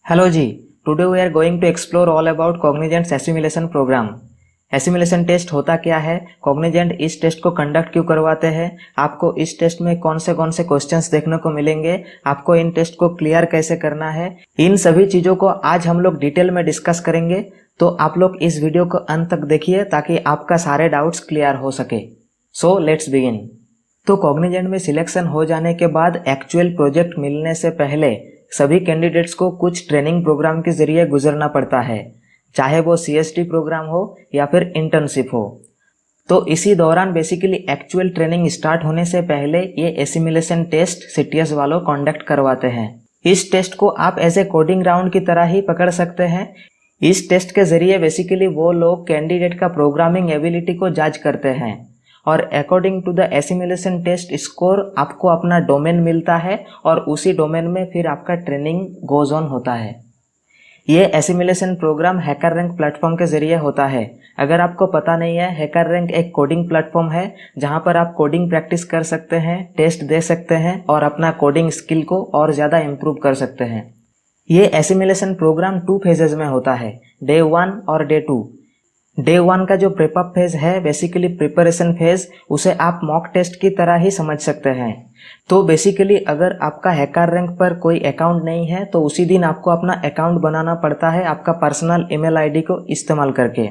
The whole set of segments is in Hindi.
Hello जी, today we are going to explore all about Cognizant's assimilation program. Assimilation test होता क्या है, कॉग्निजेंट इस टेस्ट को कंडक्ट क्यों करवाते हैं, आपको इस टेस्ट में कौन से क्वेश्चंस देखने को मिलेंगे, आपको इन टेस्ट को क्लियर कैसे करना है, इन सभी चीज़ों को आज हम लोग डिटेल में डिस्कस करेंगे। तो आप लोग इस वीडियो को अंत तक देखिए ताकि आपका सारे डाउट्स क्लियर हो सके। So let's begin. तो कॉग्निजेंट में सिलेक्शन हो जाने के बाद एक्चुअल प्रोजेक्ट मिलने से पहले सभी कैंडिडेट्स को कुछ ट्रेनिंग प्रोग्राम के जरिए गुजरना पड़ता है, चाहे वो CST प्रोग्राम हो या फिर इंटर्नशिप हो। तो इसी दौरान बेसिकली एक्चुअल ट्रेनिंग स्टार्ट होने से पहले ये एसिमिलेशन टेस्ट CTS वालों कंडक्ट करवाते हैं। इस टेस्ट को आप एज ए कोडिंग राउंड की तरह ही पकड़ सकते हैं। इस टेस्ट के जरिए बेसिकली वो लोग कैंडिडेट का प्रोग्रामिंग एबिलिटी को जज करते हैं और according to the assimilation test score आपको अपना डोमेन मिलता है और उसी डोमेन में फिर आपका ट्रेनिंग गोज ऑन होता है। ये assimilation program HackerRank platform के जरिए होता है। अगर आपको पता नहीं है, हैकर रैंक एक कोडिंग प्लेटफॉर्म है जहां पर आप कोडिंग प्रैक्टिस कर सकते हैं, टेस्ट दे सकते हैं और अपना कोडिंग स्किल को और ज़्यादा इम्प्रूव कर सकते हैं। ये एसिमिलेशन प्रोग्राम 2 फेजेज में होता है, डे 1 और डे 2। डे 1 का जो प्रेपअप फेज है, बेसिकली प्रिपरेशन फेज, उसे आप मॉक टेस्ट की तरह ही समझ सकते हैं। तो बेसिकली अगर आपका हैकर रैंक पर कोई अकाउंट नहीं है तो उसी दिन आपको अपना अकाउंट बनाना पड़ता है आपका पर्सनल ईमेल आईडी को इस्तेमाल करके।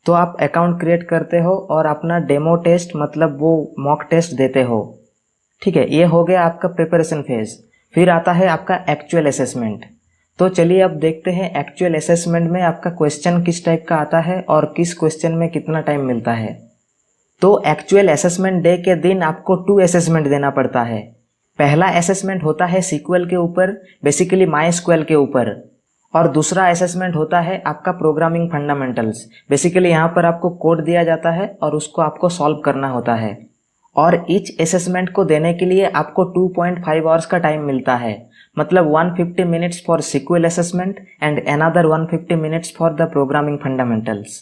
तो आप अकाउंट क्रिएट करते हो और अपना डेमो टेस्ट मतलब वो मॉक टेस्ट देते हो। ठीक है, ये हो गया आपका प्रिपरेशन फेज। फिर आता है आपका एक्चुअल असेसमेंट। तो चलिए अब देखते हैं एक्चुअल असेसमेंट में आपका क्वेश्चन किस टाइप का आता है और किस क्वेश्चन में कितना टाइम मिलता है। तो एक्चुअल असेसमेंट डे के दिन आपको 2 असेसमेंट देना पड़ता है। पहला असेसमेंट होता है SQL के ऊपर, बेसिकली MySQL के ऊपर, और दूसरा असेसमेंट होता है आपका प्रोग्रामिंग फंडामेंटल्स। बेसिकली यहाँ पर आपको कोड दिया जाता है और उसको आपको सॉल्व करना होता है। और ईच असेसमेंट को देने के लिए आपको 2.5 आवर्स का टाइम मिलता है, मतलब 150 minutes for SQL assessment and another 150 minutes for the programming fundamentals.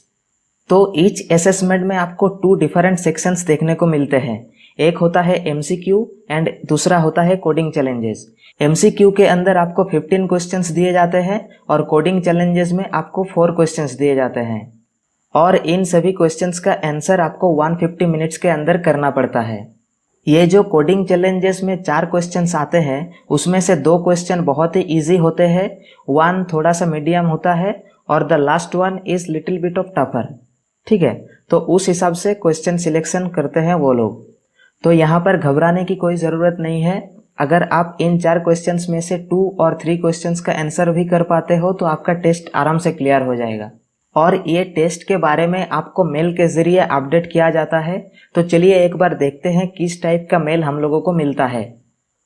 तो ईच असेसमेंट में आपको 2 डिफरेंट सेक्शंस देखने को मिलते हैं। एक होता है MCQ एंड दूसरा होता है कोडिंग चैलेंजेस। MCQ के अंदर आपको 15 क्वेश्चंस दिए जाते हैं और कोडिंग चैलेंजेस में आपको 4 क्वेश्चंस दिए जाते हैं और इन सभी क्वेश्चंस का आंसर आपको 150 मिनट्स के अंदर करना पड़ता है। ये जो कोडिंग चैलेंजेस में 4 क्वेश्चंस आते हैं उसमें से 2 क्वेश्चन बहुत ही ईजी होते हैं, 1 थोड़ा सा मीडियम होता है और the last 1 is little bit of tougher. ठीक है, तो उस हिसाब से क्वेश्चन सिलेक्शन करते हैं वो लोग। तो यहाँ पर घबराने की कोई ज़रूरत नहीं है। अगर आप इन 4 क्वेश्चंस में से 2 और 3 क्वेश्चंस का आंसर भी कर पाते हो तो आपका टेस्ट आराम से क्लियर हो जाएगा। और ये टेस्ट के बारे में आपको मेल के ज़रिए अपडेट किया जाता है। तो चलिए एक बार देखते हैं किस टाइप का मेल हम लोगों को मिलता है।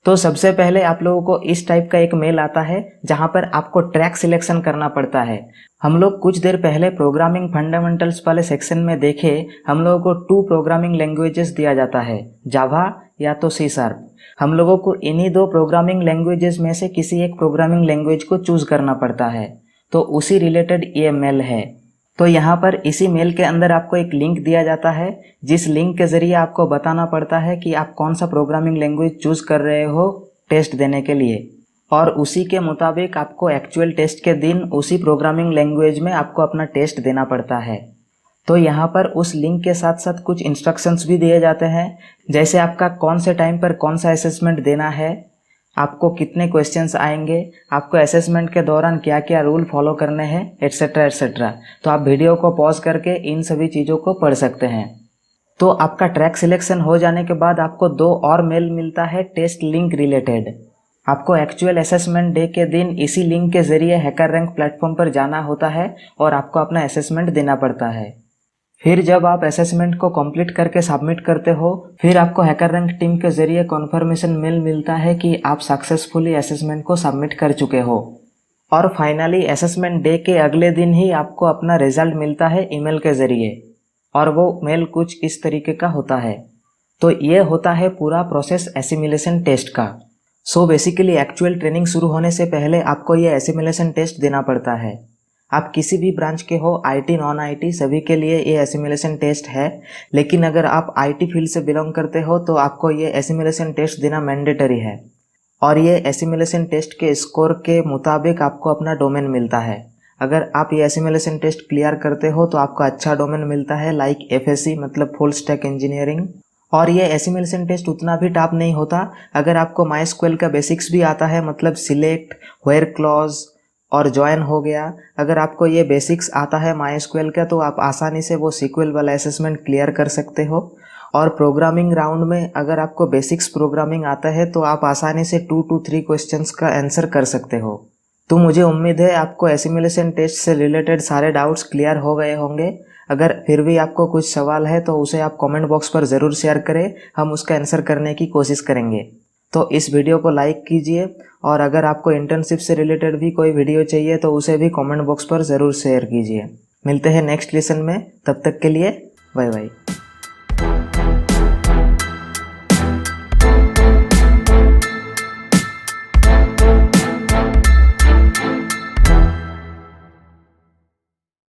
तो सबसे पहले आप लोगों को इस टाइप का एक मेल आता है जहां पर आपको ट्रैक सिलेक्शन करना पड़ता है। हम लोग कुछ देर पहले प्रोग्रामिंग फंडामेंटल्स वाले सेक्शन में देखे, हम लोगों को 2 प्रोग्रामिंग लैंग्वेजेस दिया जाता है, जावा या तो C#। हम लोगों को इन्हीं 2 प्रोग्रामिंग लैंग्वेजेस में से किसी एक प्रोग्रामिंग लैंग्वेज को चूज करना पड़ता है। तो उसी रिलेटेड ये मेल है। तो यहाँ पर इसी मेल के अंदर आपको एक लिंक दिया जाता है, जिस लिंक के जरिए आपको बताना पड़ता है कि आप कौन सा प्रोग्रामिंग लैंग्वेज चूज कर रहे हो टेस्ट देने के लिए, और उसी के मुताबिक आपको एक्चुअल टेस्ट के दिन उसी प्रोग्रामिंग लैंग्वेज में आपको अपना टेस्ट देना पड़ता है। तो यहाँ पर उस लिंक के साथ साथ कुछ इंस्ट्रक्शंस भी दिए जाते हैं, जैसे आपका कौन से टाइम पर कौन सा असेसमेंट देना है, आपको कितने क्वेश्चंस आएंगे, आपको असेसमेंट के दौरान क्या क्या रूल फॉलो करने हैं, एट्सेट्रा एट्सेट्रा। तो आप वीडियो को पॉज करके इन सभी चीज़ों को पढ़ सकते हैं। तो आपका ट्रैक सिलेक्शन हो जाने के बाद आपको 2 और मेल मिलता है टेस्ट लिंक रिलेटेड। आपको एक्चुअल असेसमेंट डे के दिन इसी लिंक के जरिए हैकर रैंक प्लेटफॉर्म पर जाना होता है और आपको अपना असेसमेंट देना पड़ता है। फिर जब आप असेसमेंट को कंप्लीट करके सबमिट करते हो, फिर आपको हैकर रैंक टीम के जरिए कॉन्फर्मेशन मेल मिलता है कि आप सक्सेसफुली असेसमेंट को सबमिट कर चुके हो। और फाइनली असेसमेंट डे के अगले दिन ही आपको अपना रिजल्ट मिलता है ईमेल के जरिए, और वो मेल कुछ इस तरीके का होता है। तो ये होता है पूरा प्रोसेस एसिमिलेशन टेस्ट का। सो बेसिकली एक्चुअल ट्रेनिंग शुरू होने से पहले आपको ये एसिमिलेशन टेस्ट देना पड़ता है। आप किसी भी ब्रांच के हो, IT नॉन IT सभी के लिए ये एसिमिलेशन टेस्ट है, लेकिन अगर आप IT फील्ड से बिलोंग करते हो तो आपको ये एसिमिलेशन टेस्ट देना मैंडेटरी है। और ये एसिमिलेशन टेस्ट के स्कोर के मुताबिक आपको अपना डोमेन मिलता है। अगर आप ये एसिमिलेशन टेस्ट क्लियर करते हो तो आपको अच्छा डोमेन मिलता है, लाइक FSC मतलब फुल स्टैक इंजीनियरिंग। और ये एसिमिलेशन टेस्ट उतना भी टफ नहीं होता। अगर आपको MySQL का बेसिक्स भी आता है, मतलब सिलेक्ट, व्हेयर क्लॉज और ज्वाइन हो गया, अगर आपको ये बेसिक्स आता है MySQL का तो आप आसानी से वो SQL वाला असेसमेंट क्लियर कर सकते हो। और प्रोग्रामिंग राउंड में अगर आपको बेसिक्स प्रोग्रामिंग आता है तो आप आसानी से 2 to 3 क्वेश्चंस का आंसर कर सकते हो। तो मुझे उम्मीद है आपको एसिमिलेशन टेस्ट से रिलेटेड सारे डाउट्स क्लियर हो गए होंगे। अगर फिर भी आपको कुछ सवाल है तो उसे आप कमेंट बॉक्स पर ज़रूर शेयर करें, हम उसका आंसर करने की कोशिश करेंगे। तो इस वीडियो को लाइक कीजिए, और अगर आपको इंटर्नशिप से रिलेटेड भी कोई वीडियो चाहिए तो उसे भी कमेंट बॉक्स पर ज़रूर शेयर कीजिए। मिलते हैं नेक्स्ट लेसन में, तब तक के लिए बाय बाय।